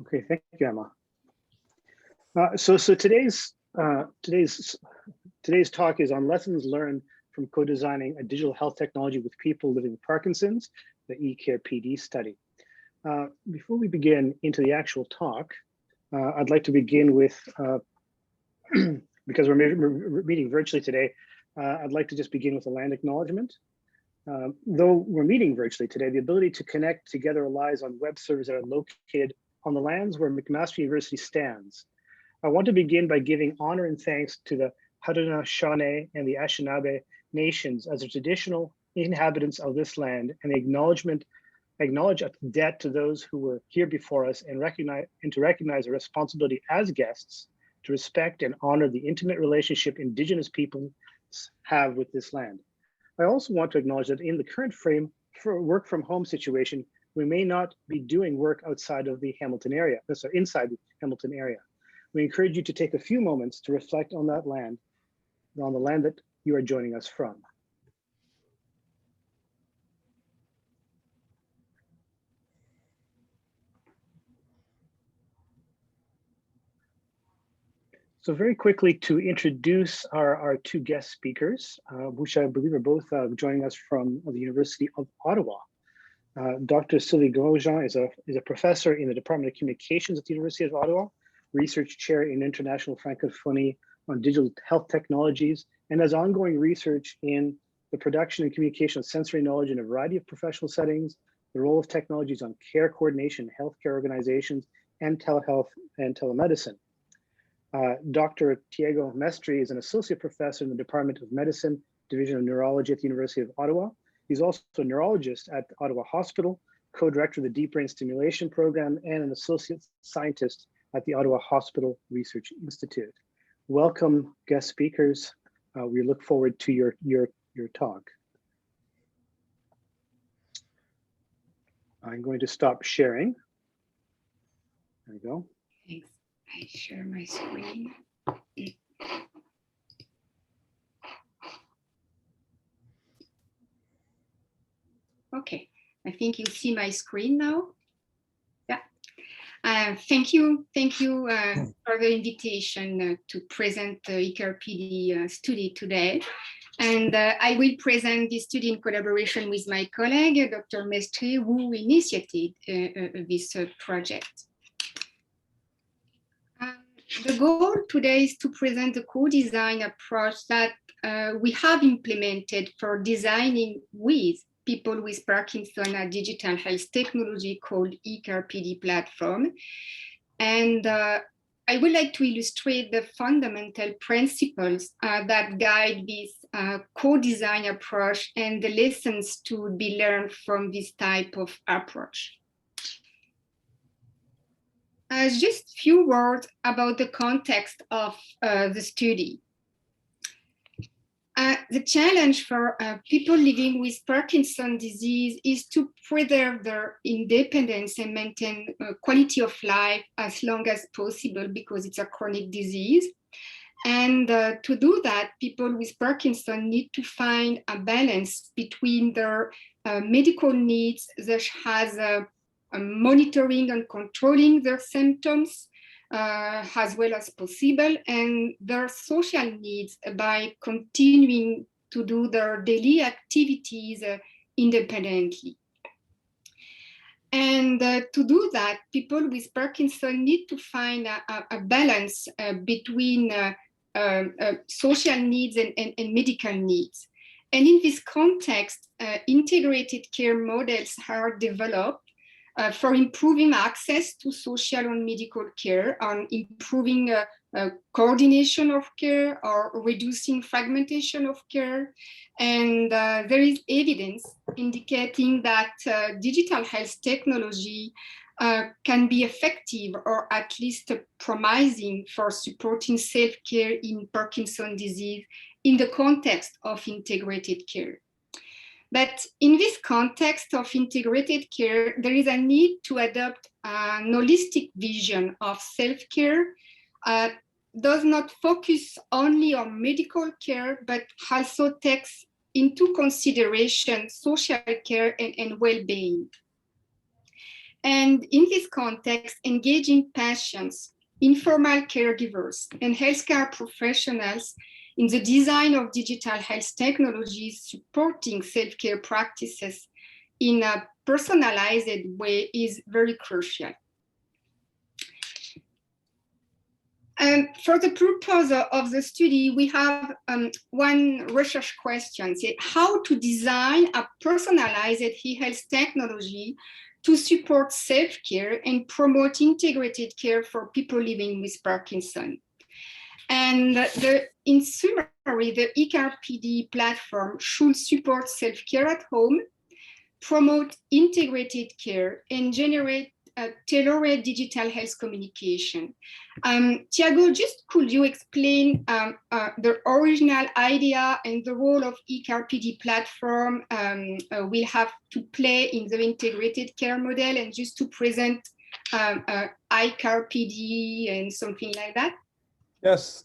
Okay, thank you, Emma. So today's talk is on lessons learned from co-designing a digital health technology with people living with Parkinson's, the eCARE-PD study. Before we begin into the actual talk, I'd like to begin with, because we're meeting virtually today, I'd like to just begin with a land acknowledgement. Though we're meeting virtually today, the ability to connect together relies on web servers that are located on the lands where McMaster University stands. I want to begin by giving honor and thanks to the Haudenosaunee and the Anishinaabe nations as the traditional inhabitants of this land, and acknowledge a debt to those who were here before us, and to recognize a responsibility as guests to respect and honor the intimate relationship Indigenous peoples have with this land. I also want to acknowledge that in the current frame for work from home situation, we may not be doing work outside of the Hamilton area, so inside the Hamilton area. We encourage you to take a few moments to reflect on that land, on the land that you are joining us from. So very quickly to introduce our two guest speakers, which I believe are both joining us from the University of Ottawa. Dr. Sylvie Grosjean is a professor in the Department of Communications at the University of Ottawa, research chair in international francophonie on digital health technologies, and has ongoing research in the production and communication of sensory knowledge in a variety of professional settings, the role of technologies on care coordination, healthcare organizations, and telehealth and telemedicine. Dr. Tiago Mestre is an associate professor in the Department of Medicine, Division of Neurology at the University of Ottawa. He's also a neurologist at Ottawa Hospital, co-director of the Deep Brain Stimulation Program, and an associate scientist at the Ottawa Hospital Research Institute. Welcome, guest speakers. We look forward to your talk. I'm going to stop sharing. There we go. Thanks. I share my screen. Okay, I think you see my screen now. Yeah. Thank you for the invitation to present the Ecarpd study today. And I will present this study in collaboration with my colleague, Dr. Mestre, who initiated this project. The goal today is to present the co-design approach that we have implemented for designing with people with Parkinson a digital health technology called Ecarpd platform. And I would like to illustrate the fundamental principles that guide this co-design approach and the lessons to be learned from this type of approach. Just a few words about the context of the study. The challenge for people living with Parkinson's disease is to preserve their independence and maintain quality of life as long as possible because it's a chronic disease. And to do that, people with Parkinson's need to find a balance between their medical needs, such as monitoring and controlling their symptoms as well as possible, and their social needs by continuing to do their daily activities independently. And to do that, people with Parkinson need to find a balance between social needs and medical needs. And in this context, integrated care models are developed for improving access to social and medical care, on improving coordination of care or reducing fragmentation of care. And there is evidence indicating that digital health technology can be effective or at least promising for supporting self-care in Parkinson's disease in the context of integrated care. But in this context of integrated care, there is a need to adopt an holistic vision of self-care, does not focus only on medical care, but also takes into consideration social care and well-being. And in this context, engaging patients, informal caregivers, and healthcare professionals in the design of digital health technologies supporting self-care practices in a personalized way is very crucial. And for the purpose of the study, we have one research question: how to design a personalized e-health technology to support self-care and promote integrated care for people living with Parkinson. And in summary, the Ecarpd platform should support self-care at home, promote integrated care, and generate tailored digital health communication. Tiago, just could you explain the original idea and the role of Ecarpd platform will have to play in the integrated care model, and just to present Ecarpd and something like that? Yes,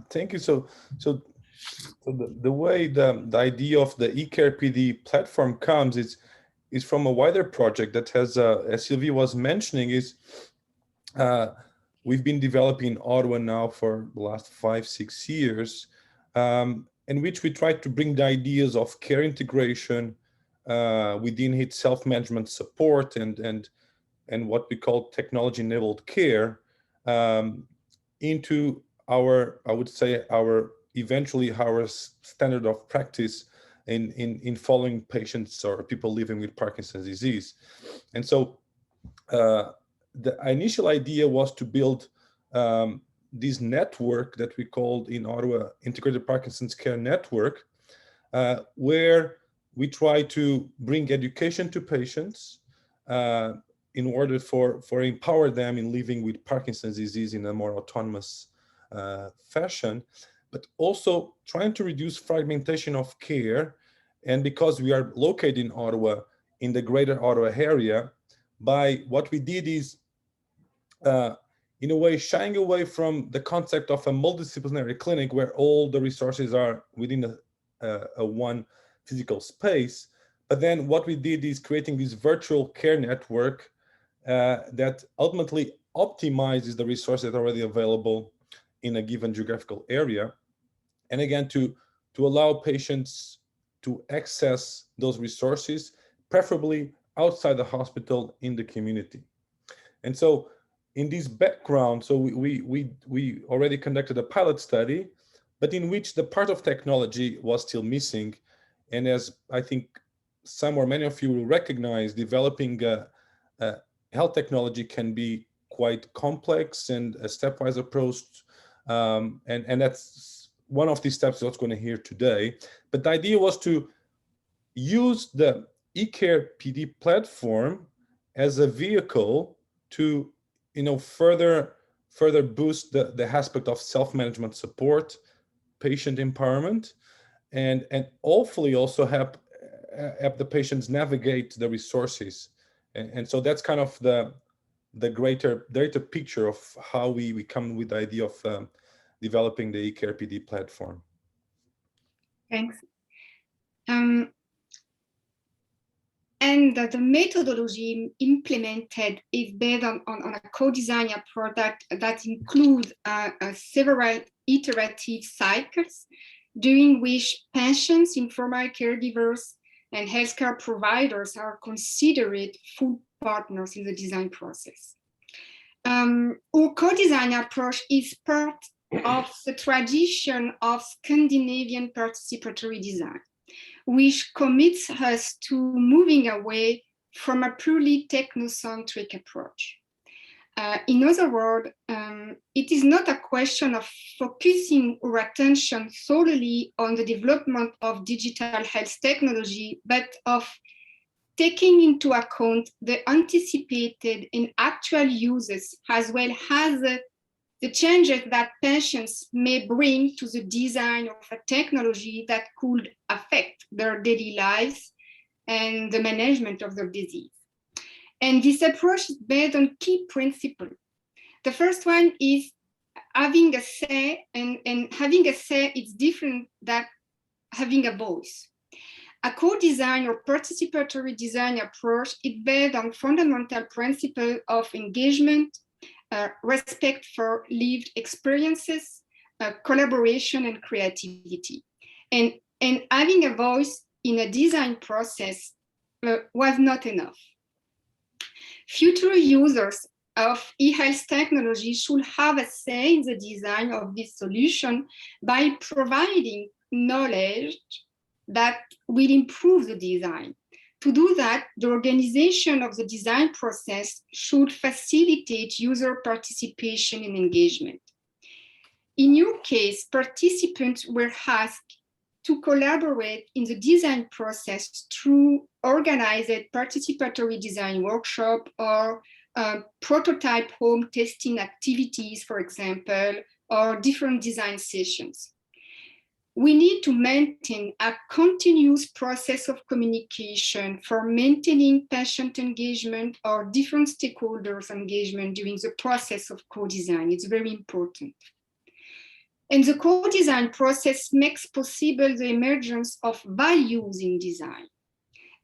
thank you. So the way the idea of the eCARE-PD platform comes is from a wider project that has, as Sylvie was mentioning, is we've been developing in Ottawa now for the last 5-6 years, in which we try to bring the ideas of care integration within its self-management support and what we call technology-enabled care into our, I would say, eventually our standard of practice in following patients or people living with Parkinson's disease. And so the initial idea was to build this network that we called in Ottawa Integrated Parkinson's Care Network, where we try to bring education to patients in order for empower them in living with Parkinson's disease in a more autonomous fashion, but also trying to reduce fragmentation of care. And because we are located in Ottawa, in the greater Ottawa area, by what we did is, in a way, shying away from the concept of a multidisciplinary clinic where all the resources are within a one physical space. But then what we did is creating this virtual care network that ultimately optimizes the resources that are already available in a given geographical area. And again, to allow patients to access those resources, preferably outside the hospital in the community. And so in this background, so we already conducted a pilot study, but in which the part of technology was still missing. And as I think some or many of you will recognize, developing health technology can be quite complex and a stepwise approach. And that's one of these steps that's going to hear today. But the idea was to use the eCARE-PD platform as a vehicle to, further boost the aspect of self-management support, patient empowerment, and hopefully also help the patients navigate the resources. And so that's kind of the greater picture of how we come with the idea of developing the eCARE-PD platform. Thanks. And the methodology implemented is based on a co-design approach that includes several iterative cycles during which patients, informal caregivers, and healthcare providers are considered full partners in the design process. Our co-design approach is part of the tradition of Scandinavian participatory design, which commits us to moving away from a purely technocentric approach. In other words, it is not a question of focusing our attention solely on the development of digital health technology, but of taking into account the anticipated and actual uses, as well as the changes that patients may bring to the design of a technology that could affect their daily lives and the management of their disease. And this approach is based on key principles. The first one is having a say, and having a say is different than having a voice. A co-design or participatory design approach is based on fundamental principles of engagement, respect for lived experiences, collaboration and creativity. And having a voice in a design process was not enough. Future users of e-health technology should have a say in the design of this solution by providing knowledge that will improve the design. To do that, the organization of the design process should facilitate user participation and engagement. In your case, participants were asked to collaborate in the design process through organized participatory design workshop or prototype home testing activities, for example, or different design sessions. We need to maintain a continuous process of communication for maintaining patient engagement or different stakeholders' engagement during the process of co-design. It's very important. And the co-design process makes possible the emergence of values in design.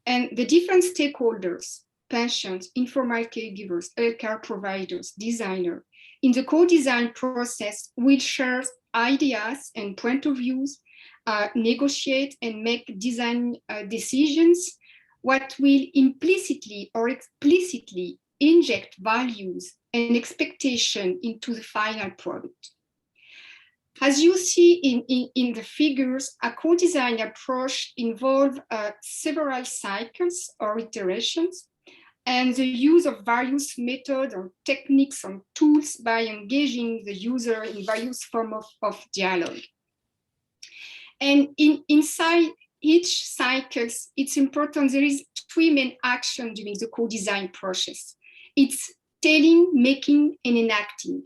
And the different stakeholders, patients, informal caregivers, healthcare providers, designers, in the co-design process will share ideas and point of views, negotiate and make design decisions, what will implicitly or explicitly inject values and expectation into the final product. As you see in the figures, a co-design approach involves several cycles or iterations, and the use of various methods or techniques or tools by engaging the user in various forms of dialogue. And inside each cycle, it's important, there is 3 main actions during the co-design process. It's telling, making, and enacting.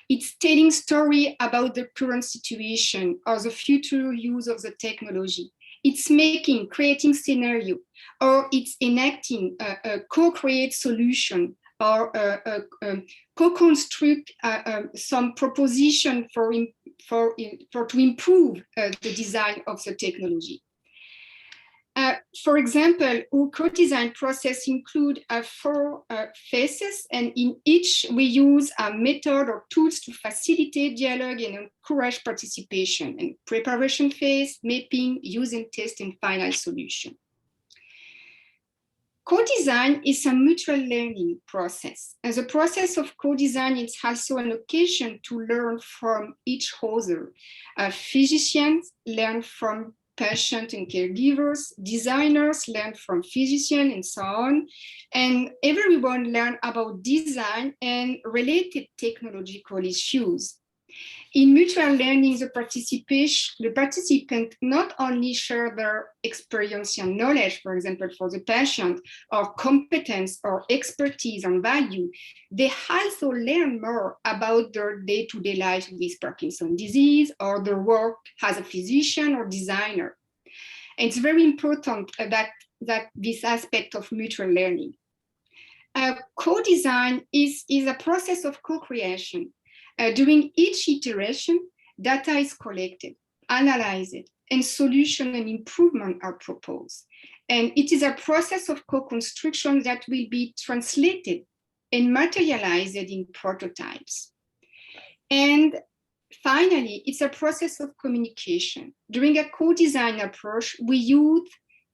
It's telling story about the current situation or the future use of the technology. It's making, creating scenario, or it's enacting a co-create solution or co-construct some proposition to improve the design of the technology. For example, our co-design process includes 4 phases, and in each we use a method or tools to facilitate dialogue and encourage participation. And preparation phase, mapping, use and test, and final solution. Co-design is a mutual learning process. And the process of co-design is also an occasion to learn from each other. Physicians learn from patients and caregivers, designers learn from physicians, and so on. And everyone learn about design and related technological issues. In mutual learning, the participant not only share their experience and knowledge, for example, for the patient, or competence or expertise and value, they also learn more about their day-to-day life with Parkinson's disease or their work as a physician or designer. And it's very important that this aspect of mutual learning. Co-design is a process of co-creation. During each iteration, data is collected, analyzed, and solution and improvement are proposed. And it is a process of co-construction that will be translated and materialized in prototypes. And finally, it's a process of communication. During a co-design approach, we use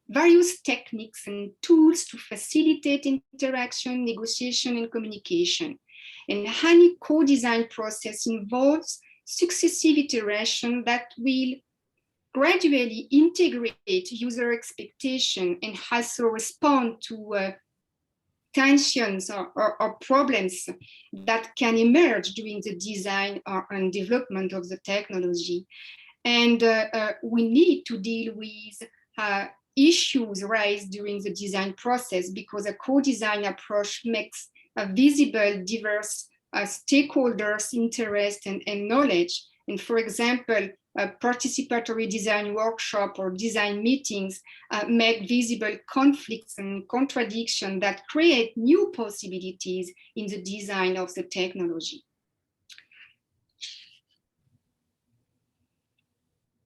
various techniques and tools to facilitate interaction, negotiation, and communication. And any co-design process involves successive iteration that will gradually integrate user expectation and also respond to tensions or problems that can emerge during the design and development of the technology. And we need to deal with issues raised during the design process, because a co-design approach makes visible diverse stakeholders' interest and knowledge. And for example, a participatory design workshop or design meetings make visible conflicts and contradictions that create new possibilities in the design of the technology.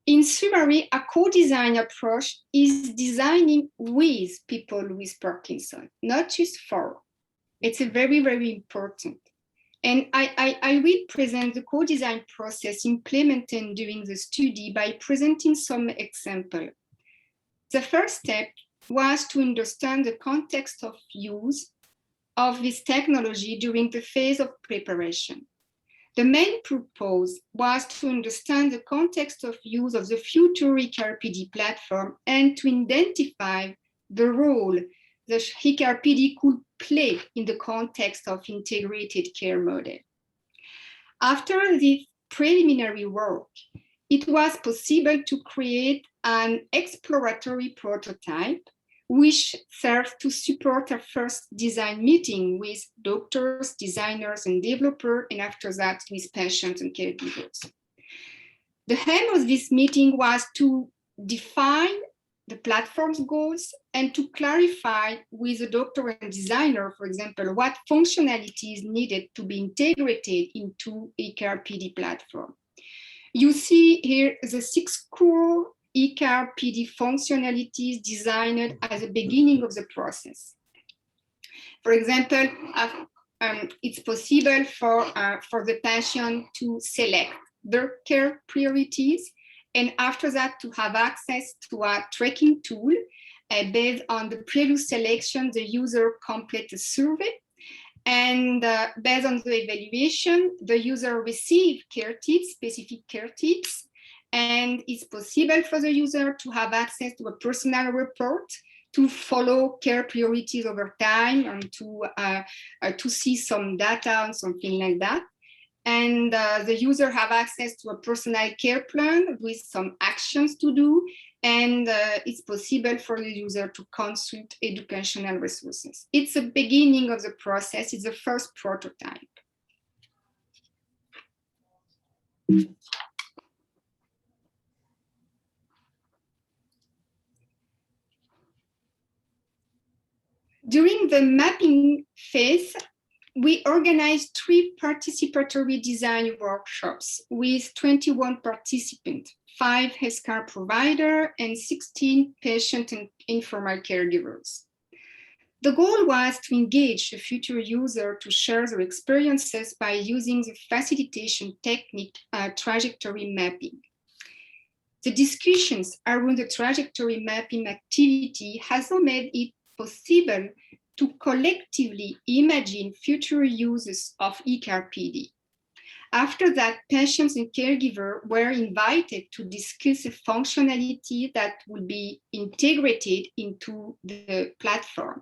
In summary, a co-design approach is designing with people with Parkinson, not just for. It's a very, very important. And I will present the co-design process implemented during the study by presenting some examples. The first step was to understand the context of use of this technology during the phase of preparation. The main purpose was to understand the context of use of the future Ecarpd platform and to identify the role the Ecarpd could play in the context of integrated care model. After this preliminary work, it was possible to create an exploratory prototype which serves to support a first design meeting with doctors, designers, and developers, and after that with patients and caregivers. The aim of this meeting was to define the platform's goals and to clarify with the doctor and designer, for example, what functionalities needed to be integrated into Ecarpd platform. You see here the 6 core Ecarpd functionalities designed at the beginning of the process. For example, it's possible for the patient to select their care priorities, and after that to have access to a tracking tool. Based on the previous selection, the user completes a survey, and based on the evaluation, the user receives care tips, specific care tips, and it's possible for the user to have access to a personal report to follow care priorities over time and to see some data and something like that. And the user have access to a personal care plan with some actions to do, and it's possible for the user to consult educational resources. It's the beginning of the process. It's the first prototype. During the mapping phase, we organized 3 participatory design workshops with 21 participants, 5 healthcare providers, and 16 patient and informal caregivers. The goal was to engage the future user to share their experiences by using the facilitation technique trajectory mapping. The discussions around the trajectory mapping activity has made it possible to collectively imagine future uses of Ecarpd. After that, patients and caregivers were invited to discuss a functionality that would be integrated into the platform.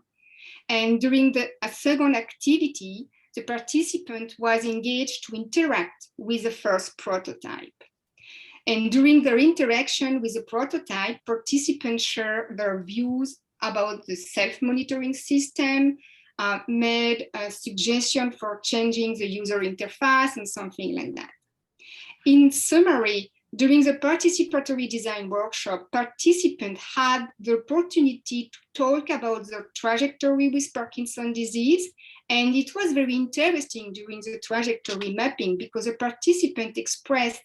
And during a second activity, the participant was engaged to interact with the first prototype. And during their interaction with the prototype, participants shared their views about the self-monitoring system, made a suggestion for changing the user interface and something like that. In summary, during the participatory design workshop, participants had the opportunity to talk about their trajectory with Parkinson's disease, and it was very interesting during the trajectory mapping because the participant expressed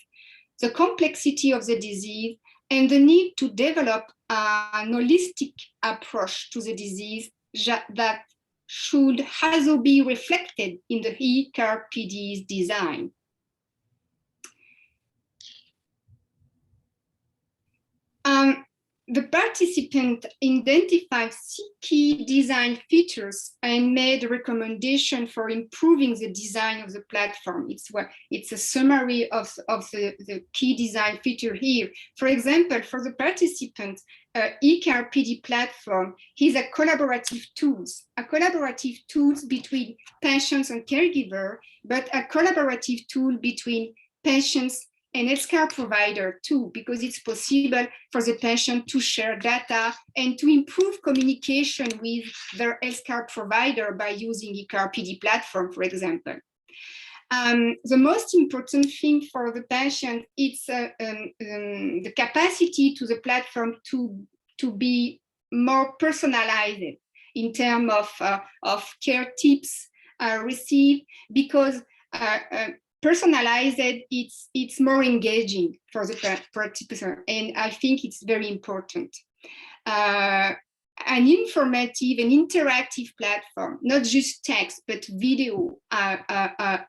the complexity of the disease and the need to develop an holistic approach to the disease that should also be reflected in the Ecarpd's design. The participant identified 6 key design features and made a recommendation for improving the design of the platform. It's a summary of the key design feature here. For example, for the participant, Ecarpd platform is a collaborative tools between patients and caregiver, but a collaborative tool between patients and healthcare provider too, because it's possible for the patient to share data and to improve communication with their healthcare provider by using Ecarpd platform, for example. The most important thing for the patient is the capacity to the platform to be more personalized in terms of care tips received, because personalized, it's more engaging for the participant, and I think it's very important. An informative and interactive platform, not just text, but video,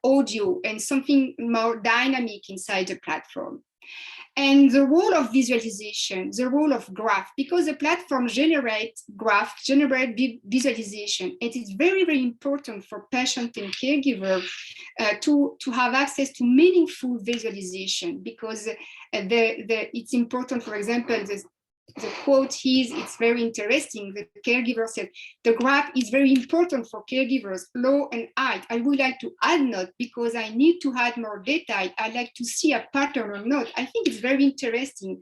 audio, and something more dynamic inside the platform. And the role of visualization, the role of graph, because the platform generates graph, generate visualization. It is very, very important for patient and caregiver to have access to meaningful visualization, because it's important. For example, the quote is, it's very interesting. The caregiver said, the graph is very important for caregivers, low and high. I would like to add note because I need to add more data. I like to see a pattern or not. I think it's very interesting,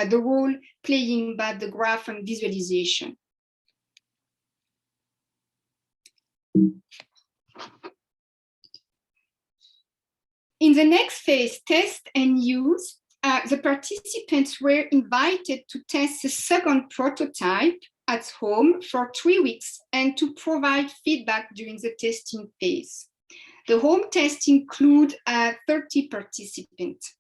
the role playing by the graph and visualization. In the next phase, test and use, the participants were invited to test a second prototype at home for 3 weeks and to provide feedback during the testing phase. The home test includes 30 participants.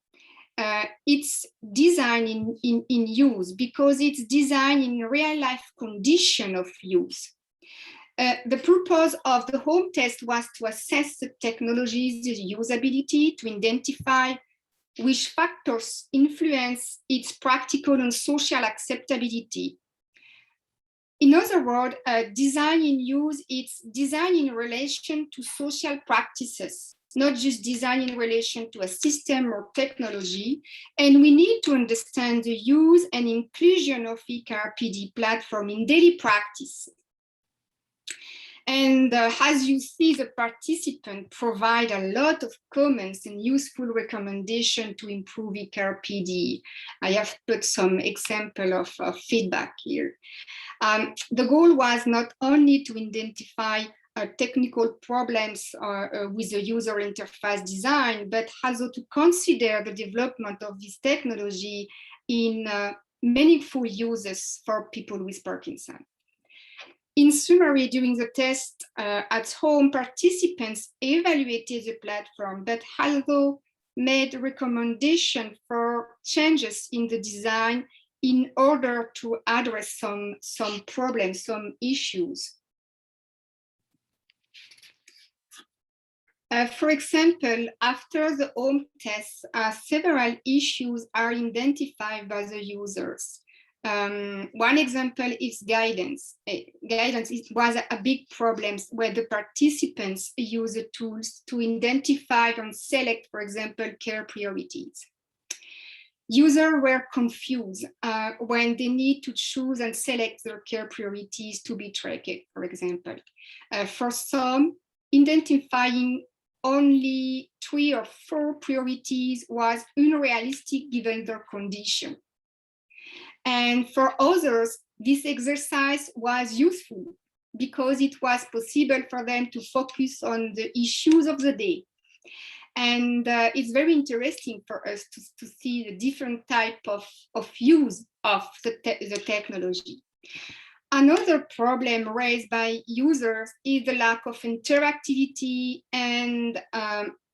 It's designed in use because it's designed in real life condition of use. The purpose of the home test was to assess the technology's usability, to identify which factors influence its practical and social acceptability. In other words, design in use, it's design in relation to social practices, not just design in relation to a system or technology. And we need to understand the use and inclusion of Ecarpd platform in daily practice. And as you see, the participants provide a lot of comments and useful recommendations to improve Ecarpd. I have put some example of feedback here. The goal was not only to identify technical problems with the user interface design, but also to consider the development of this technology in meaningful uses for people with Parkinson. In summary, during the test at home, participants evaluated the platform, but also made recommendations for changes in the design in order to address some problems, some issues. For example, after the home test, several issues are identified by the users. One example is guidance. Guidance was a big problem where the participants use the tools to identify and select, for example, care priorities. Users were confused when they need to choose and select their care priorities to be tracked, for example. For some, identifying only 3 or 4 priorities was unrealistic given their condition. And for others, this exercise was useful because it was possible for them to focus on the issues of the day. And it's very interesting for us to see the different type of use of the technology. Another problem raised by users is the lack of interactivity and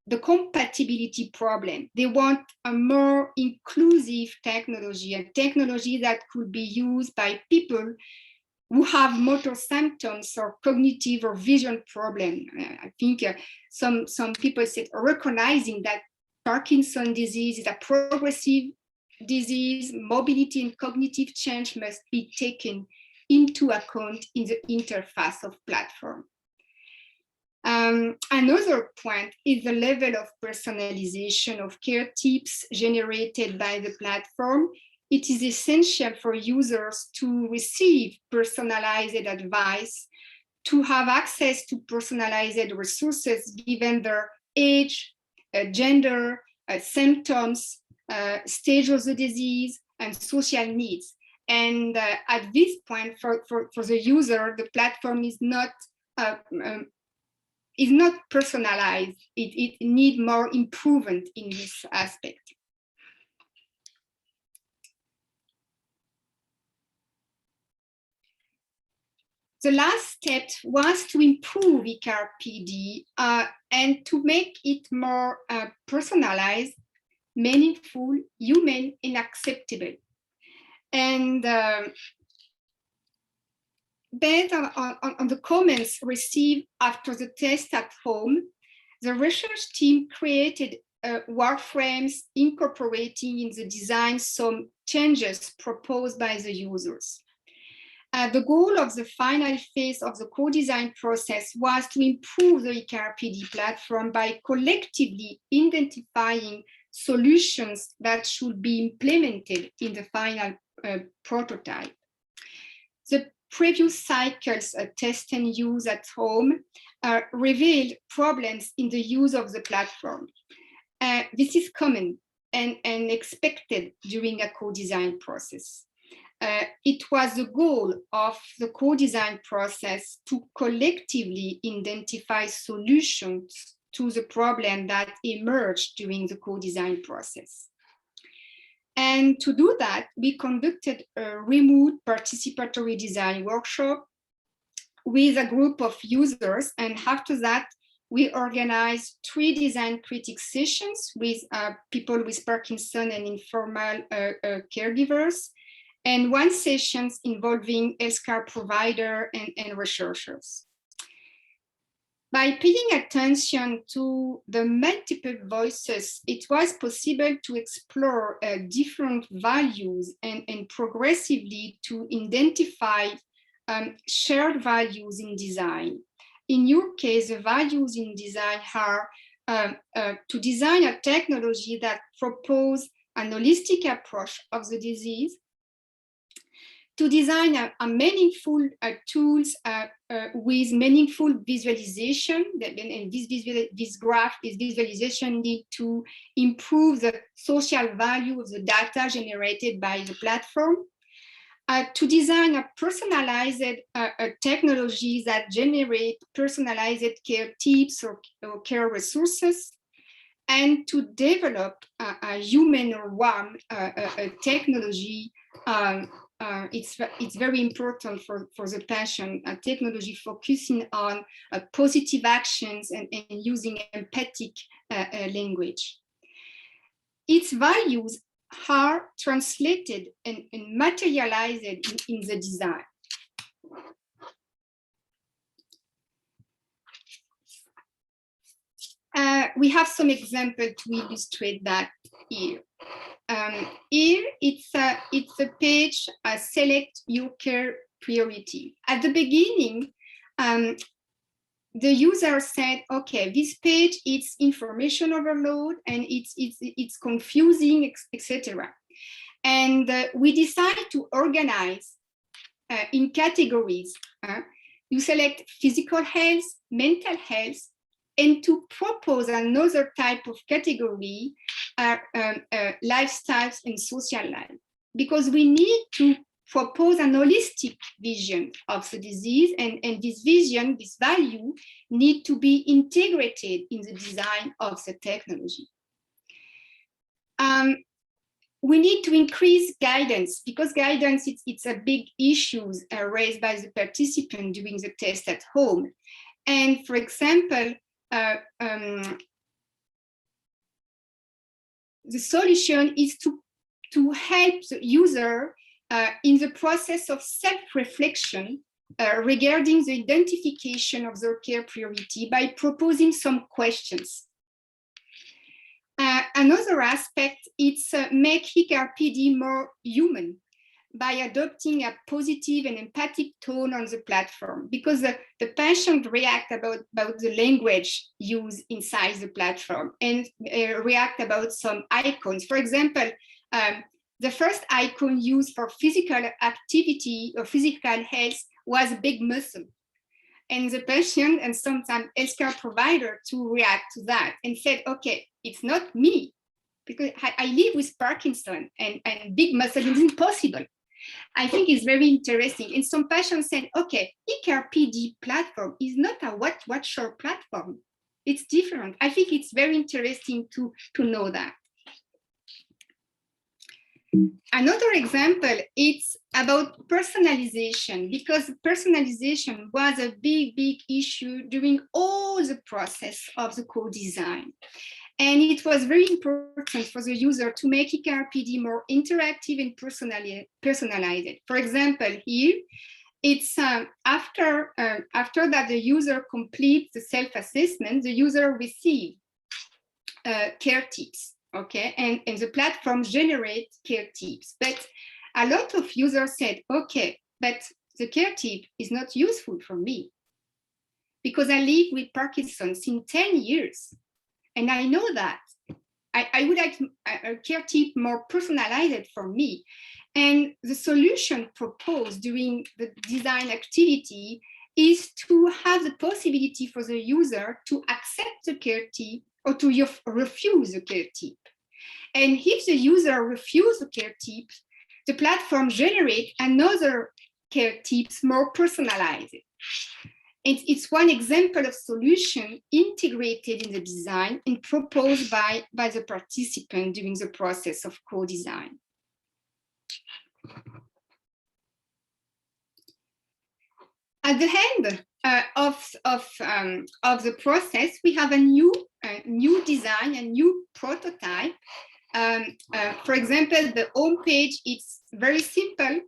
the compatibility problem. They want a more inclusive technology, a technology that could be used by people who have motor symptoms or cognitive or vision problem. I think some people said recognizing that Parkinson's disease is a progressive disease, mobility and cognitive change must be taken into account in the interface of platform. Another point is the level of personalization of care tips generated by the platform. It is essential for users to receive personalized advice, to have access to personalized resources given their age, gender, symptoms, stage of the disease, and social needs. And at this point, for the user, the platform is not personalized. It needs more improvement in this aspect. the last step was to improve Ecarpd and to make it more personalized, meaningful, human, and acceptable. And based on the comments received after the test at home, the research team created wireframes incorporating in the design some changes proposed by the users. The goal of the final phase of the co-design process was to improve the Ecarpd platform by collectively identifying solutions that should be implemented in the final prototype. The previous cycles test and use at home revealed problems in the use of the platform. This is common and expected during a co-design process. It was the goal of the co-design process to collectively identify solutions to the problem that emerged during the co-design process. And to do that, we conducted a remote participatory design workshop with a group of users. And after that, we organized 3 design critique sessions with people with Parkinson and informal caregivers, and 1 session involving healthcare provider and researchers. By paying attention to the multiple voices, it was possible to explore different values and progressively to identify shared values in design. In your case, the values in design are to design a technology that proposes an holistic approach of the disease, to design a meaningful tools with meaningful visualization, and this graph, this visualization need to improve the social value of the data generated by the platform, to design a personalized technologies that generate personalized care tips or care resources, and to develop a human or warm technology. It's very important for the patient, a technology focusing on positive actions and using empathic language. Its values are translated and materialized in the design. We have some examples to illustrate that here. Here, it's a page, select your care priority. At the beginning, the user said, okay, this page, it's information overload and it's confusing, etc. And we decided to organize in categories. You select physical health, mental health, and to propose another type of category, lifestyles and social life, because we need to propose an holistic vision of the disease, and this vision, this value, need to be integrated in the design of the technology. We need to increase guidance, because guidance, it's a big issue raised by the participant during the test at home. And for example, the solution is to help the user in the process of self-reflection regarding the identification of their care priority by proposing some questions. Another aspect is make Ecarpd more human by adopting a positive and empathic tone on the platform, because the patient react about the language used inside the platform and react about some icons. For example, the first icon used for physical activity or physical health was big muscle. And the patient and sometimes healthcare provider to react to that and said, okay, it's not me, because I live with Parkinson and big muscle is impossible. I think it's very interesting. And some patients said, okay, Ecarpd platform is not a watcher platform. It's different. I think it's very interesting to know that. Another example, it's about personalization, because personalization was a big issue during all the process of the co-design. And it was very important for the user to make Ecarpd more interactive and personalized. For example, here, it's after that the user completes the self-assessment, the user receives care tips. Okay, and the platform generates care tips. But a lot of users said, okay, but the care tip is not useful for me because I live with Parkinson since 10 years. And I know that. I would like a care tip more personalized for me. And the solution proposed during the design activity is to have the possibility for the user to accept the care tip or to refuse the care tip. And if the user refuses the care tip, the platform generates another care tips more personalized. It's one example of solution integrated in the design and proposed by the participant during the process of co-design. At the end of the process, we have a new design, a new prototype. For example, the home page is very simple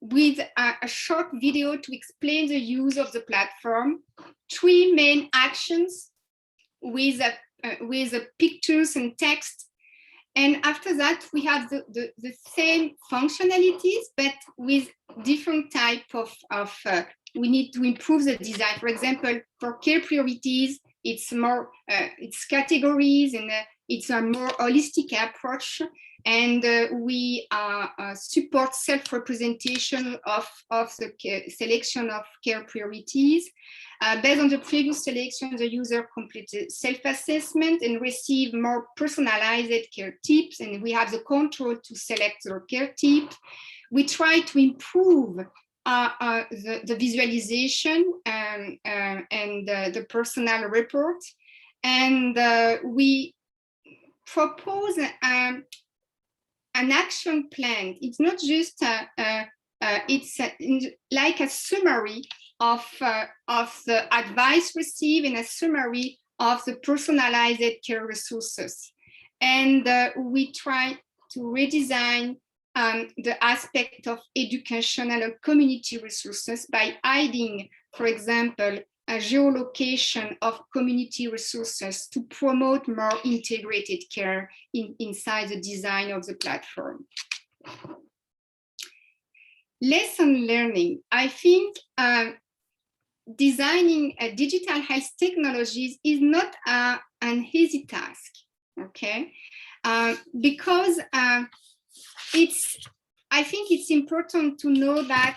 with a short video to explain the use of the platform, 3 main actions with pictures and text. And after that, we have the same functionalities, but with different type of we need to improve the design. For example, for care priorities, it's more, it's categories and it's a more holistic approach. And we support self-representation of the selection of care priorities. Based on the previous selection, the user completed self-assessment and received more personalized care tips, and we have the control to select their care tip. We try to improve the visualization and the personal report, and we propose an action plan. It's not just it's like a summary of the advice received and a summary of the personalized care resources. And we try to redesign the aspect of educational or community resources by adding, for example, a geolocation of community resources to promote more integrated care inside the design of the platform. Lesson learning. I think designing digital health technologies is not an easy task, okay? Because I think it's important to know that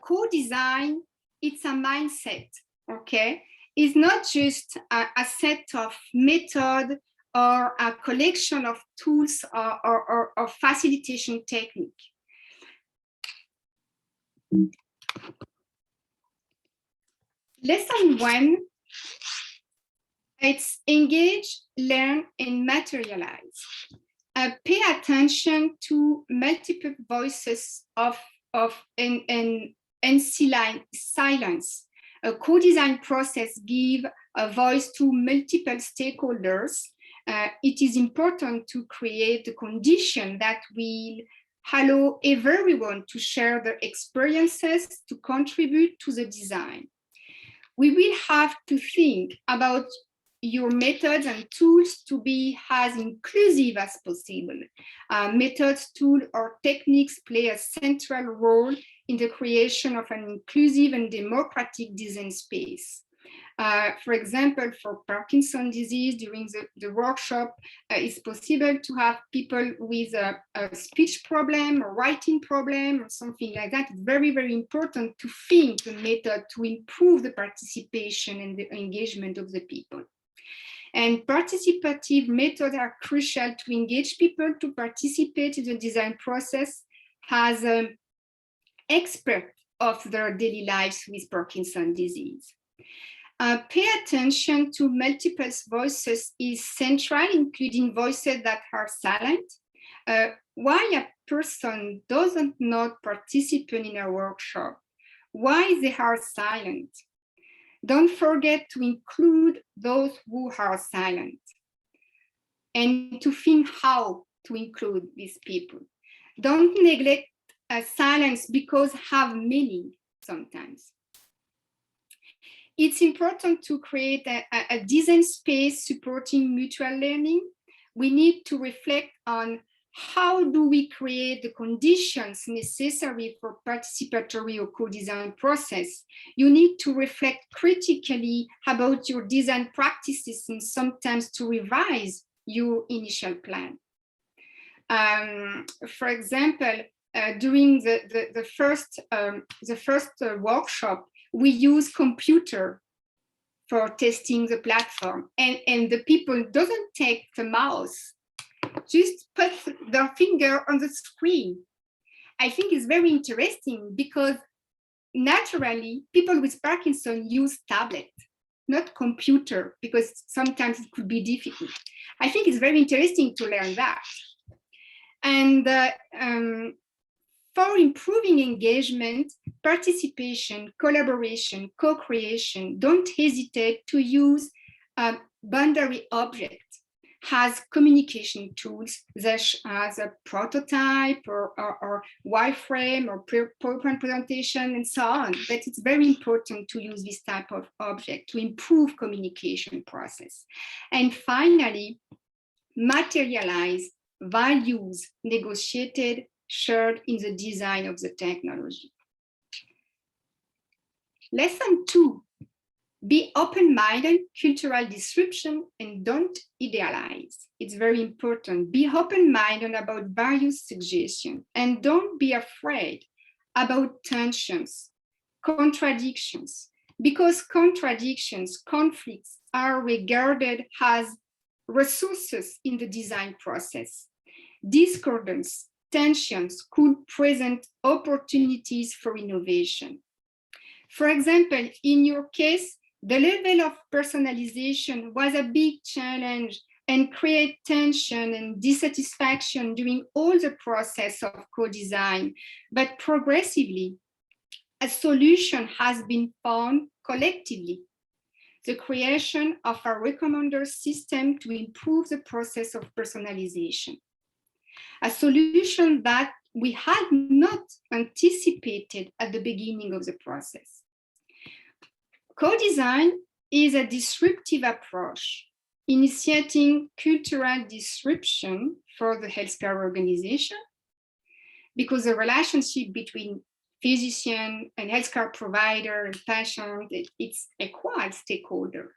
co-design, it's a mindset, okay? It's not just a set of method or a collection of tools or facilitation technique. Lesson 1, it's engage, learn, and materialize. Pay attention to multiple voices and silence. A co-design process gives a voice to multiple stakeholders. It is important to create the condition that will allow everyone to share their experiences to contribute to the design. We will have to think about your methods and tools to be as inclusive as possible. Methods, tools, or techniques play a central role in the creation of an inclusive and democratic design space. For example, for Parkinson's disease, during the workshop, it's possible to have people with a speech problem or writing problem or something like that. It's very, very important to think the method to improve the participation and the engagement of the people. And participative methods are crucial to engage people to participate in the design process as experts of their daily lives with Parkinson's disease. Pay attention to multiple voices is central, including voices that are silent. Why person doesn't not participate in a workshop, why they are silent? Don't forget to include those who are silent and to think how to include these people. Don't neglect silence because have meaning sometimes. It's important to create a design space supporting mutual learning. We need to reflect on how do we create the conditions necessary for participatory or co-design process. You need to reflect critically about your design practices and sometimes to revise your initial plan. For example, during the first workshop, we use computer for testing the platform, and the people doesn't take the mouse, just put their finger on the screen. I think it's very interesting because naturally people with Parkinson use tablet, not computer, because sometimes it could be difficult. I think it's very interesting to learn that. And for improving engagement, participation, collaboration, co-creation, don't hesitate to use boundary objects as communication tools, such as a prototype or wireframe or PowerPoint presentation and so on. But it's very important to use this type of object to improve communication process. And finally, materialize values negotiated, shared in the design of the technology. Lesson 2, be open-minded, cultural disruption, and don't idealize. It's very important. Be open-minded about various suggestions and don't be afraid about tensions, contradictions, because contradictions, conflicts are regarded as resources in the design process. Discordance, tensions could present opportunities for innovation. For example, in your case, the level of personalization was a big challenge and create tension and dissatisfaction during all the process of co-design. But progressively, a solution has been found collectively. The creation of a recommender system to improve the process of personalization. A solution that we had not anticipated at the beginning of the process. Co-design is a disruptive approach, initiating cultural disruption for the healthcare organization, because the relationship between physician and healthcare provider and patient, it's a quad stakeholder.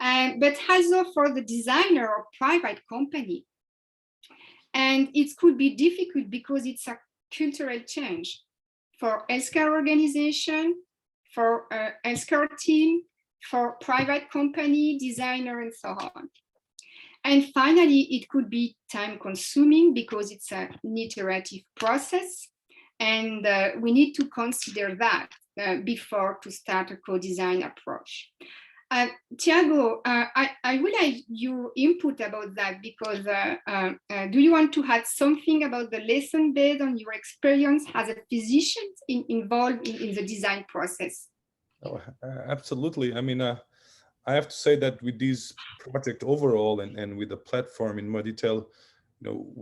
But also for the designer or private company. And it could be difficult because it's a cultural change for healthcare organization, for a healthcare team, for private company, designer, and so on. And finally, it could be time consuming because it's an iterative process. And we need to consider that before to start a co-design approach. Tiago, I would like your input about that because do you want to add something about the lesson based on your experience as a physician involved in the design process? Oh, absolutely. I mean, I have to say that with this project overall and with the platform in more detail, you know,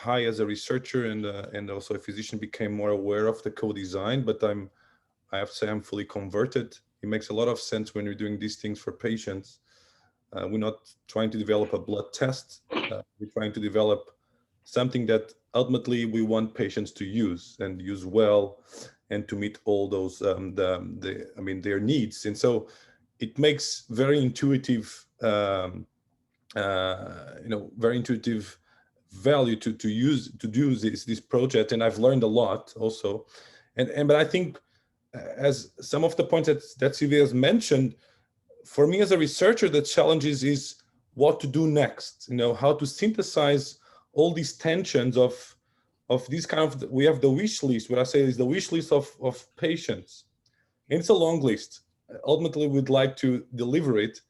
I as a researcher and also a physician became more aware of the co-design, but I have to say I'm fully converted. It makes a lot of sense when we're doing these things for patients. We're not trying to develop a blood test. We're trying to develop something that ultimately we want patients to use and use well and to meet all those, their needs. And so it makes very intuitive, very intuitive value to do this project. And I've learned a lot also. But I think as some of the points that Sylvie has mentioned, for me as a researcher, the challenge is what to do next, you know, how to synthesize all these tensions of these kind of, we have the wish list, what I say is the wish list of patients. And it's a long list. Ultimately, we'd like to deliver it,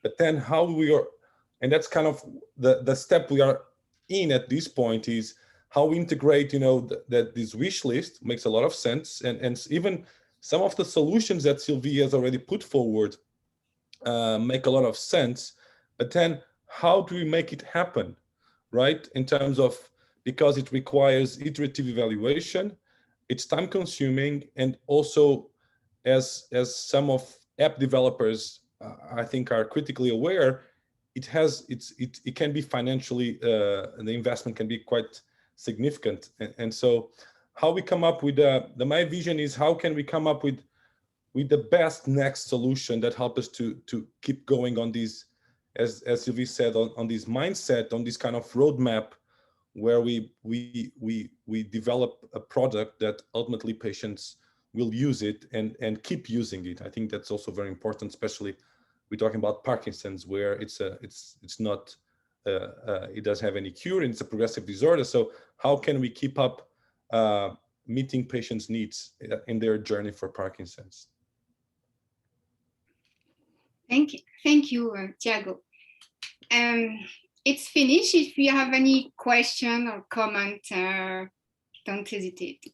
but then how we are, and that's kind of the step we are in at this point is how we integrate, that this wish list makes a lot of sense. And even some of the solutions that Sylvie has already put forward make a lot of sense. But then how do we make it happen, right? In terms of, because it requires iterative evaluation, it's time consuming, and also as some of app developers I think are critically aware, it can be financially, the investment can be quite significant. And so how we come up with my vision is, how can we come up with the best next solution that help us to keep going on these, as Sylvie said, on this mindset, on this kind of roadmap, where we develop a product that ultimately patients will use it and keep using it. I think that's also very important, especially we're talking about Parkinson's, where it's not, it doesn't have any cure, and it's a progressive disorder. So how can we keep up meeting patients' needs in their journey for Parkinson's? Thank you, Tiago. It's finished. If you have any question or comment, don't hesitate.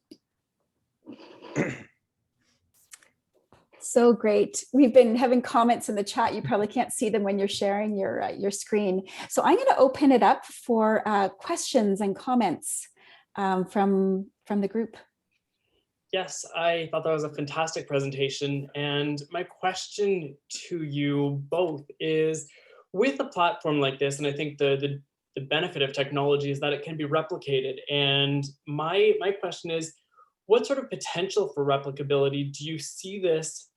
So great. We've been having comments in the chat. You probably can't see them when you're sharing your screen. So I'm going to open it up for questions and comments from the group. Yes, I thought that was a fantastic presentation. And my question to you both is, with a platform like this, and I think the benefit of technology is that it can be replicated. And my question is, what sort of potential for replicability do you see this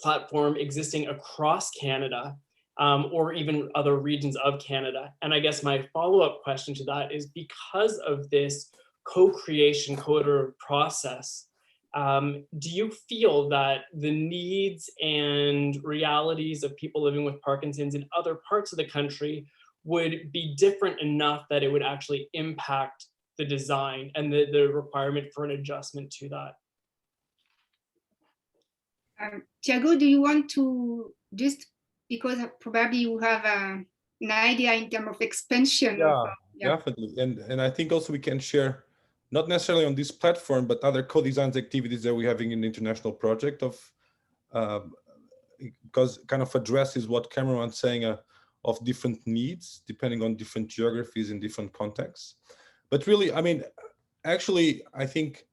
platform existing across Canada, or even other regions of Canada? And I guess my follow-up question to that is, because of this co-creation, co-iterative process, do you feel that the needs and realities of people living with Parkinson's in other parts of the country would be different enough that it would actually impact the design and the requirement for an adjustment to that? Tiago, do you want to just, because probably you have an idea in terms of expansion? Yeah, definitely. And I think also we can share, not necessarily on this platform, but other co-design activities that we're having in the international project because kind of addresses what Cameron was saying, of different needs, depending on different geographies and different contexts. But really, I mean, actually, I think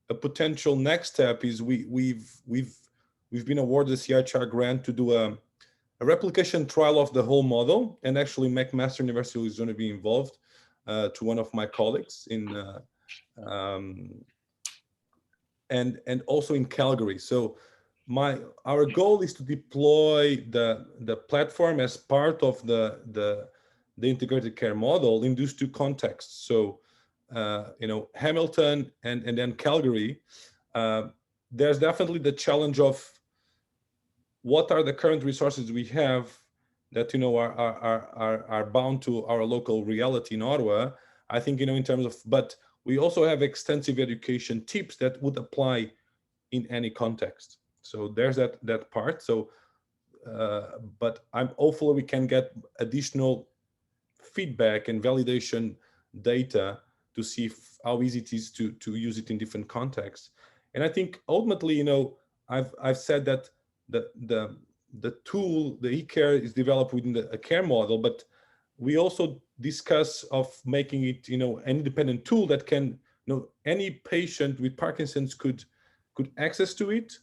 a potential next step is we've been awarded a CIHR grant to do a replication trial of the whole model, and actually Mestre University is going to be involved, to one of my colleagues in and also in Calgary. So our goal is to deploy the platform as part of the integrated care model in those two contexts. So Hamilton and then Calgary. There's definitely the challenge of what are the current resources we have that are bound to our local reality in Ottawa. I think in terms of, but we also have extensive education tips that would apply in any context. So there's that part. So, but I'm hopeful we can get additional feedback and validation data to see how easy it is to use it in different contexts. And I think ultimately, I've said that the tool, the eCARE, is developed within a care model, but we also discuss of making it, an independent tool that can, any patient with Parkinson's could access to it,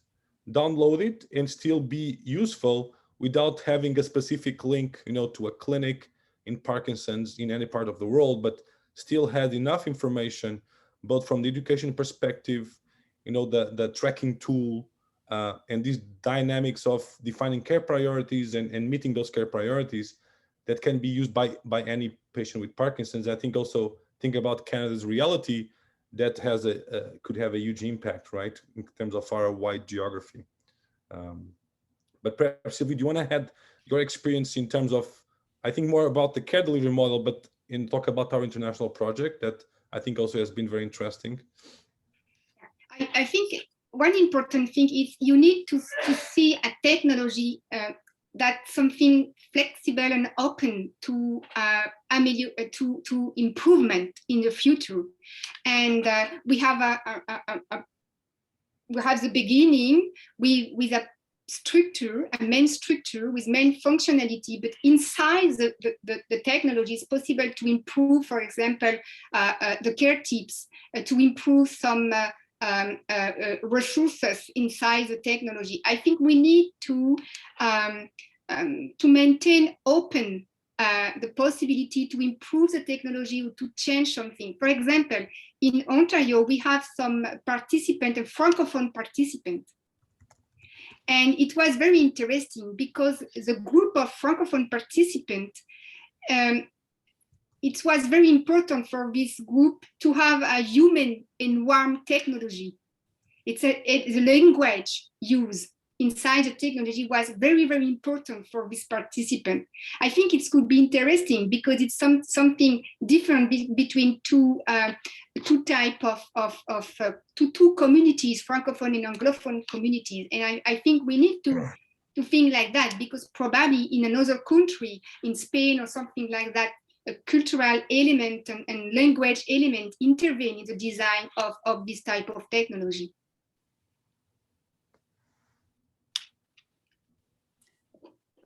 download it, and still be useful without having a specific link, to a clinic in Parkinson's in any part of the world, but still had enough information, both from the education perspective, the tracking tool, and these dynamics of defining care priorities and meeting those care priorities that can be used by any patient with Parkinson's. I think also think about Canada's reality that has could have a huge impact, right, in terms of our wide geography. But perhaps, Sylvie, do you want to add your experience in terms of, I think more about the care delivery model, but talk about our international project that I think also has been very interesting. I think one important thing is you need to see a technology that's something flexible and open to to improvement in the future. And we have the beginning with a structure, a main structure with main functionality, but inside the technology it's possible to improve, for example, the care tips, to improve some resources inside the technology. I think we need to maintain open the possibility to improve the technology or to change something. For example, in Ontario, we have some participants, francophone participants. And it was very interesting because the group of francophone participants, it was very important for this group to have a human and warm technology. It's the language used inside the technology was very, very important for this participant. I think it could be interesting because it's something different between two type of two communities, Francophone and Anglophone communities. And I think we need to think like that, because probably in another country, in Spain or something like that, a cultural element and language element intervene in the design of this type of technology.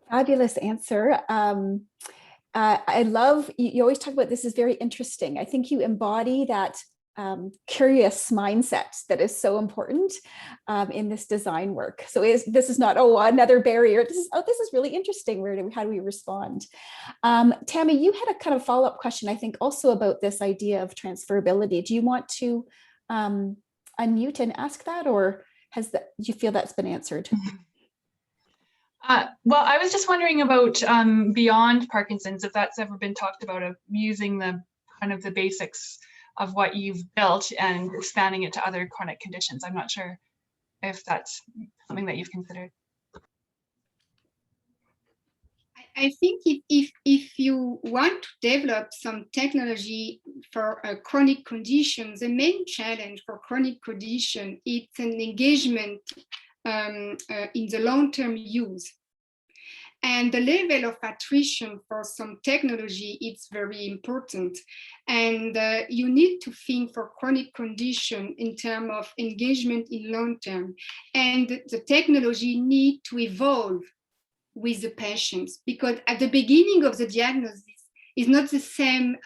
Fabulous answer. I love, you always talk about this is very interesting. I think you embody that curious mindset that is so important in this design work. So this is not, oh, another barrier. This is really interesting. How do we respond? Tammy, you had a kind of follow-up question, I think, also about this idea of transferability. Do you want to unmute and ask that, or do you feel that's been answered? Well, I was just wondering about beyond Parkinson's, if that's ever been talked about, of using the kind of the basics of what you've built and expanding it to other chronic conditions. I'm not sure if that's something that you've considered. I think if you want to develop some technology for a chronic condition, the main challenge for chronic condition is an engagement in the long-term use. And the level of attrition for some technology is very important. And you need to think for chronic condition in terms of engagement in long-term. And the technology need to evolve with the patients, because at the beginning of the diagnosis is not the same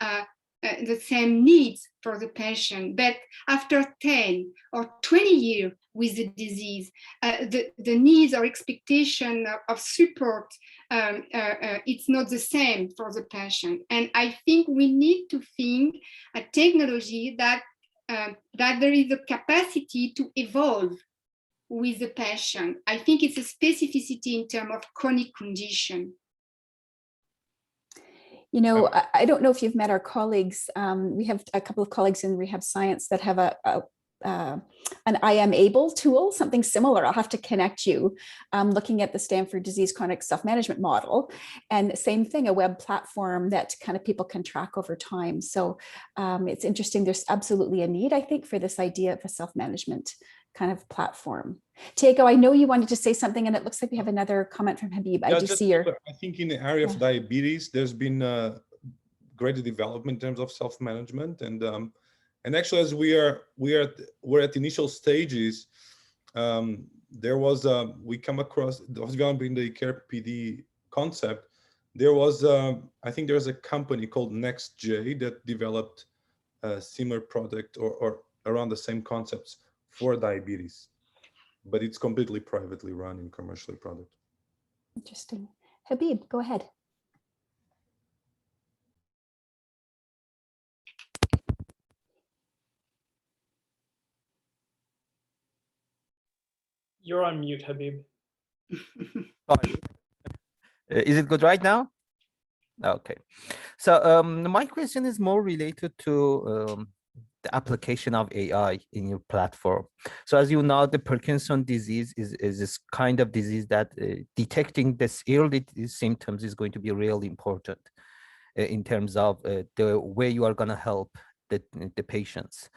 needs for the patient, but after 10 or 20 years with the disease, the needs or expectation of support, it's not the same for the patient. And I think we need to think a technology that there is a capacity to evolve with the patient. I think it's a specificity in terms of chronic condition. You know, I don't know if you've met our colleagues. We have a couple of colleagues in rehab science that have an I am able tool, something similar. I'll have to connect you, looking at the Stanford Disease Chronic Self-Management Model, and same thing, a web platform that kind of people can track over time. So it's interesting. There's absolutely a need, I think, for this idea of a self-management kind of platform. Tiago, I know you wanted to say something, and it looks like we have another comment from Habib. Yeah, I just see your. I think in the area of diabetes, there's been great development in terms of self-management, and actually, as we're at initial stages, there was we come across developing the eCARE-PD concept. There was I think there's a company called NextJ that developed a similar product or around the same concepts for diabetes, but it's completely privately run and commercially product. Interesting. Habib, go ahead. You're on mute, Habib. Sorry. Is it good right now? Okay. So my question is more related to the application of AI in your platform. So as you know, the Parkinson disease is this kind of disease that detecting this early symptoms is going to be really important in terms of the way you are going to help the patients.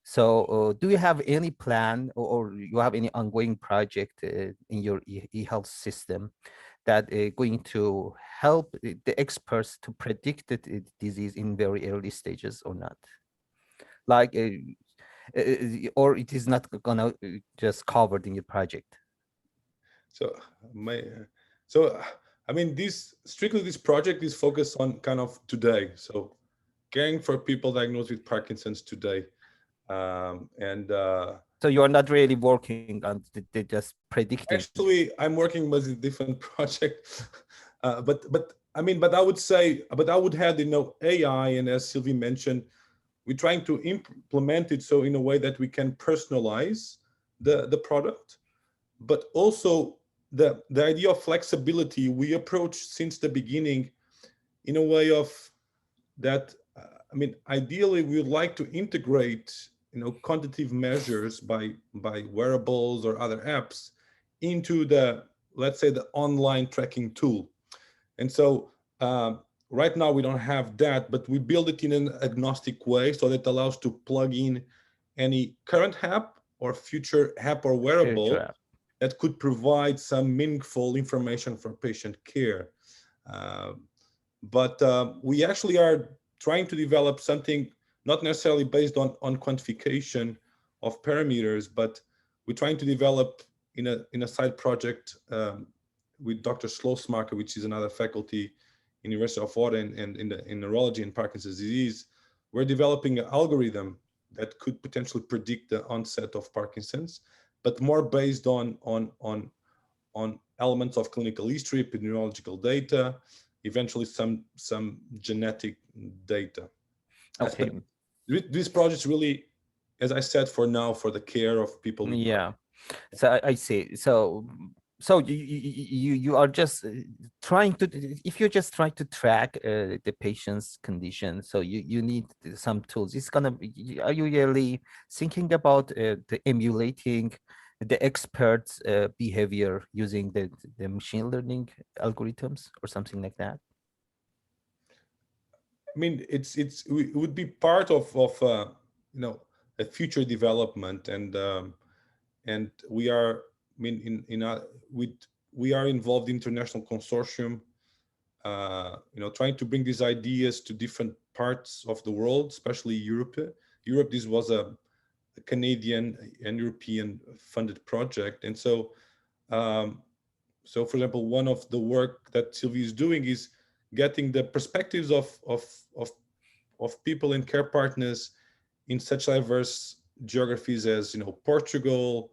So do you have any plan or you have any ongoing project in your e-health system that going to help the experts to predict the disease in very early stages or not? Like, or it is not gonna just covered in your project? So I mean, this project is focused on kind of today. So caring for people diagnosed with Parkinson's today. So you are not really working on just predicting. Actually, I'm working with a different project, but I mean, but I would say, but I would have, you know, AI, and as Sylvie mentioned, we're trying to implement it so in a way that we can personalize the product, but also the idea of flexibility we approach since the beginning in a way of that. I mean, ideally, we would like to integrate, you know, quantitative measures by wearables or other apps into the, let's say, the online tracking tool. And so right now we don't have that, but we build it in an agnostic way so that allows to plug in any current app or future app or wearable that could provide some meaningful information for patient care. But we actually are trying to develop something not necessarily based on quantification of parameters, but we're trying to develop in a side project with Dr. Slossmacher, which is another faculty in University of Water and in neurology and Parkinson's disease. We're developing an algorithm that could potentially predict the onset of Parkinson's, but more based on elements of clinical history, epidemiological data, eventually some genetic data. Okay. This project really, as I said, for now, for the care of people with Parkinson's. So I see. So you are just trying to, if you're just trying to track the patient's condition, so you need some tools. It's gonna be, are you really thinking about the emulating the experts' behavior using the machine learning algorithms or something like that? I mean, it would be part of you know, a future development, and we are, I mean, we are involved in international consortium, you know, trying to bring these ideas to different parts of the world, especially Europe. This was a Canadian and European funded project, and so so for example, one of the work that Sylvie is doing is getting the perspectives of people and care partners in such diverse geographies as, you know, Portugal,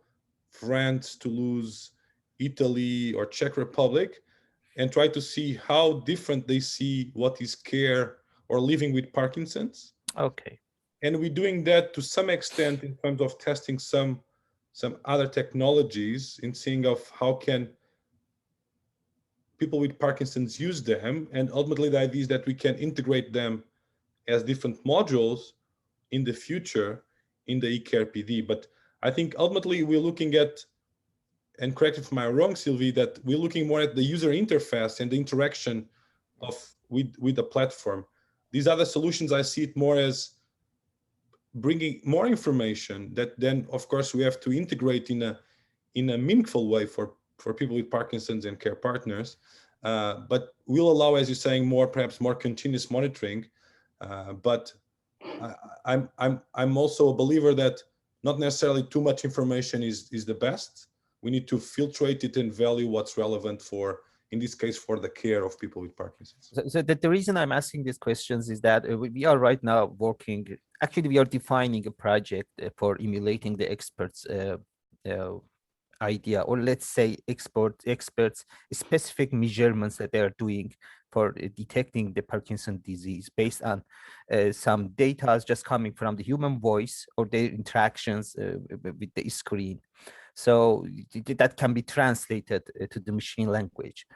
France, Toulouse, Italy, or Czech Republic, and try to see how different they see what is care or living with Parkinson's. Okay. And we're doing that to some extent in terms of testing some other technologies and seeing of how can people with Parkinson's use them. And ultimately the idea is that we can integrate them as different modules in the future in the eCARE-PD. But I think ultimately we're looking at, and correct me if I'm wrong, Sylvie, that we're looking more at the user interface and the interaction of with the platform. These other solutions, I see it more as bringing more information that then, of course, we have to integrate in a meaningful way for people with Parkinson's and care partners, but will allow, as you're saying, perhaps more continuous monitoring. But I'm also a believer that not necessarily too much information is the best. We need to filtrate it and value what's relevant for, in this case, for the care of people with Parkinson's. So the reason I'm asking these questions is that we are right now working, actually we are defining a project for emulating the experts idea, or let's say experts specific measurements that they are doing for detecting the Parkinson's disease based on some data just coming from the human voice or their interactions with the screen. So that can be translated to the machine language.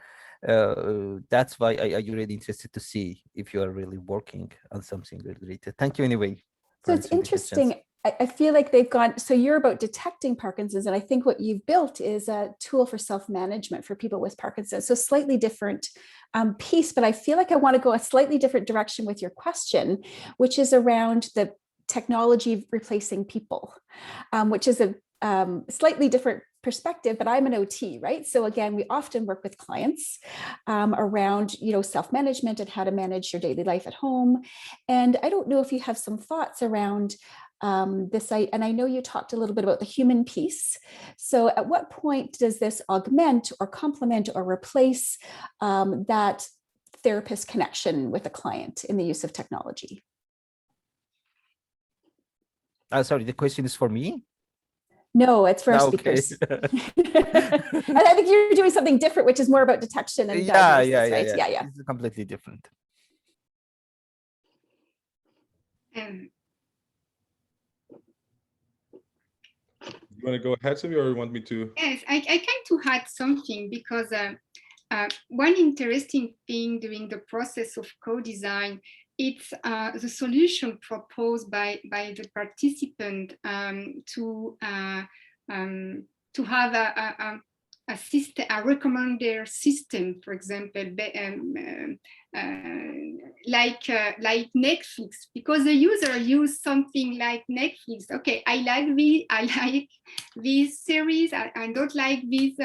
That's why I'm really interested to see if you are really working on something related. Thank you anyway. So it's interesting. I feel like they've gone, so you're about detecting Parkinson's, and I think what you've built is a tool for self-management for people with Parkinson's. So slightly different piece, but I feel like I want to go a slightly different direction with your question, which is around the technology replacing people, which is a slightly different perspective, but I'm an OT, right? So again, we often work with clients around, self-management and how to manage your daily life at home. And I don't know if you have some thoughts around this, and I know you talked a little bit about the human piece. So at what point does this augment or complement or replace that therapist connection with a client in the use of technology? Sorry, the question is for me? No, it's for our Okay. speakers. And I think you're doing something different, which is more about detection and diagnosis, right? Yeah. It's completely different. You want to go ahead, Sylvie, or you want me to? Yes, I kind to add something, because one interesting thing during the process of co-design, it's the solution proposed by the participant to have a system, a recommender system, for example, like Netflix, because the user use something like Netflix. Okay, I like this series. I don't like this,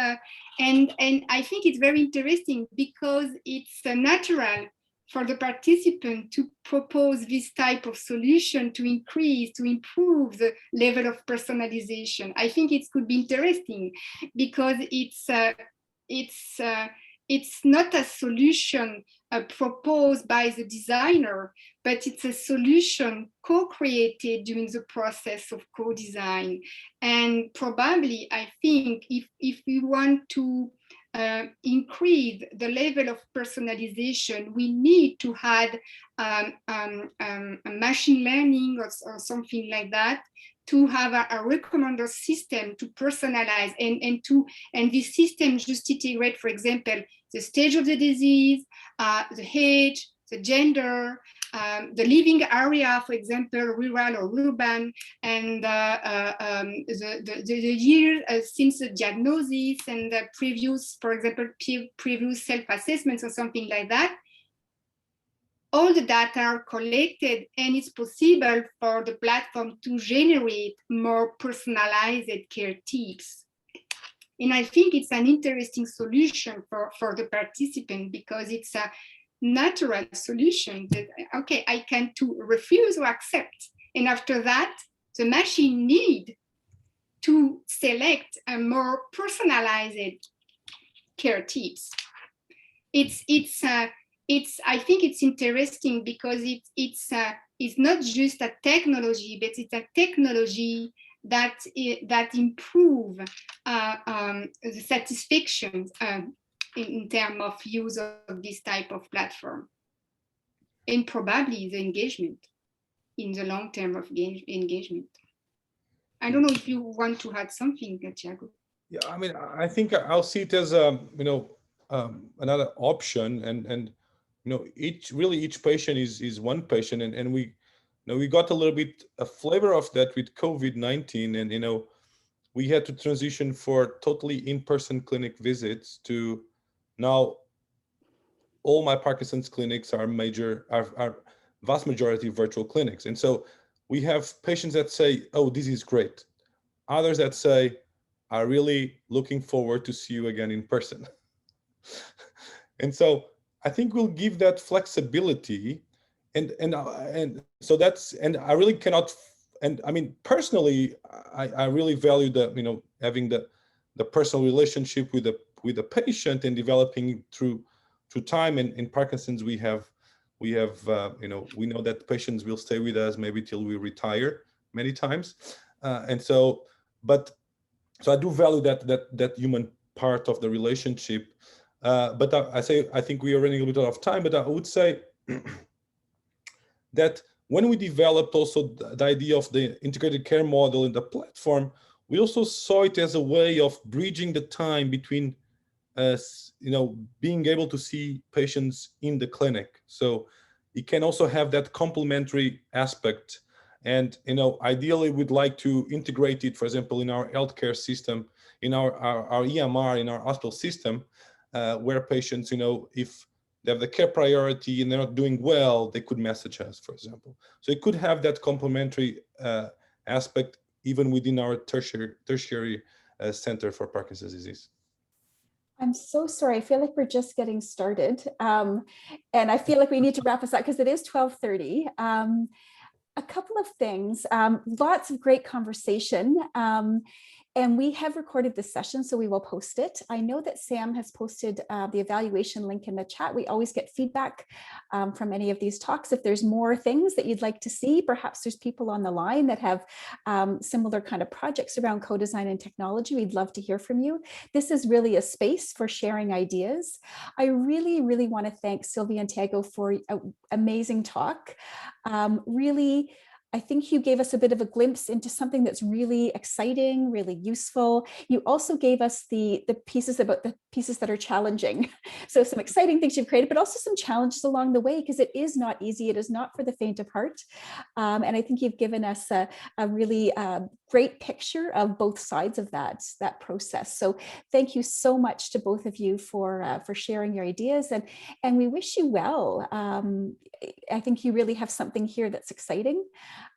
and I think it's very interesting because it's natural for the participant to propose this type of solution to improve the level of personalization. I think it could be interesting because it's not a solution proposed by the designer, but it's a solution co-created during the process of co-design. And probably, I think, if we want to increase the level of personalization, we need to add machine learning or something like that, to have a recommender system to personalize and this system just integrate, for example, the stage of the disease, the age, the gender, the living area, for example, rural or urban, and the year since the diagnosis and the previous, for example, previous self-assessments or something like that. All the data are collected, and it's possible for the platform to generate more personalized care tips. And I think it's an interesting solution for the participant, because it's a natural solution that, okay, I can to refuse or accept. And after that, the machine need to select a more personalized care tips. I think it's interesting because it's not just a technology, but it's a technology that improve the satisfaction in terms of use of this type of platform, and probably the engagement in the long term of engagement. I don't know if you want to add something, Tiago. Yeah, I mean, I think I'll see it as another option, and each patient is one patient, and we got a little bit a flavor of that with COVID-19, and we had to transition for totally in-person clinic visits to now all my Parkinson's clinics are vast majority virtual clinics. And so we have patients that say, oh, this is great. Others that say, I'm really looking forward to see you again in person. And so I think we'll give that flexibility, and so that's, and I really cannot, and I mean, personally, I really value the, having the personal relationship with the patient and developing through time. And in Parkinson's, we know that patients will stay with us maybe till we retire many times. And so, so I do value that human part of the relationship. But I think we are running a little bit out of time, but I would say that when we developed also the idea of the integrated care model in the platform, we also saw it as a way of bridging the time between being able to see patients in the clinic. So it can also have that complementary aspect. And ideally we'd like to integrate it, for example, in our healthcare system, in our EMR, in our hospital system, where patients, if they have the care priority and they're not doing well, they could message us, for example. So it could have that complementary aspect even within our tertiary Center for Parkinson's disease. I'm so sorry. I feel like we're just getting started. And I feel like we need to wrap this up because it is 12:30. A couple of things, lots of great conversation. And we have recorded this session, so we will post it. I know that Sam has posted the evaluation link in the chat. We always get feedback from any of these talks. If there's more things that you'd like to see, perhaps there's people on the line that have similar kind of projects around co-design and technology. We'd love to hear from you. This is really a space for sharing ideas. I really, really want to thank Sylvie and Tiago for an amazing talk. Really, I think you gave us a bit of a glimpse into something that's really exciting, really useful. You also gave us the pieces about the pieces that are challenging. So some exciting things you've created, but also some challenges along the way, because it is not easy. It is not for the faint of heart. And I think you've given us a really great picture of both sides of that process. So thank you so much to both of you for sharing your ideas, and we wish you well. I think you really have something here that's exciting.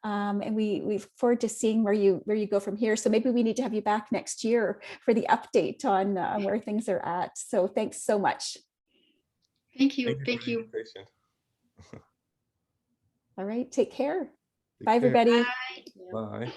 And we look forward to seeing where you go from here. So maybe we need to have you back next year for the update on where things are at. So thanks so much. Thank you. Thank you. All right, take care. Take Bye, care. everybody. Bye. Bye.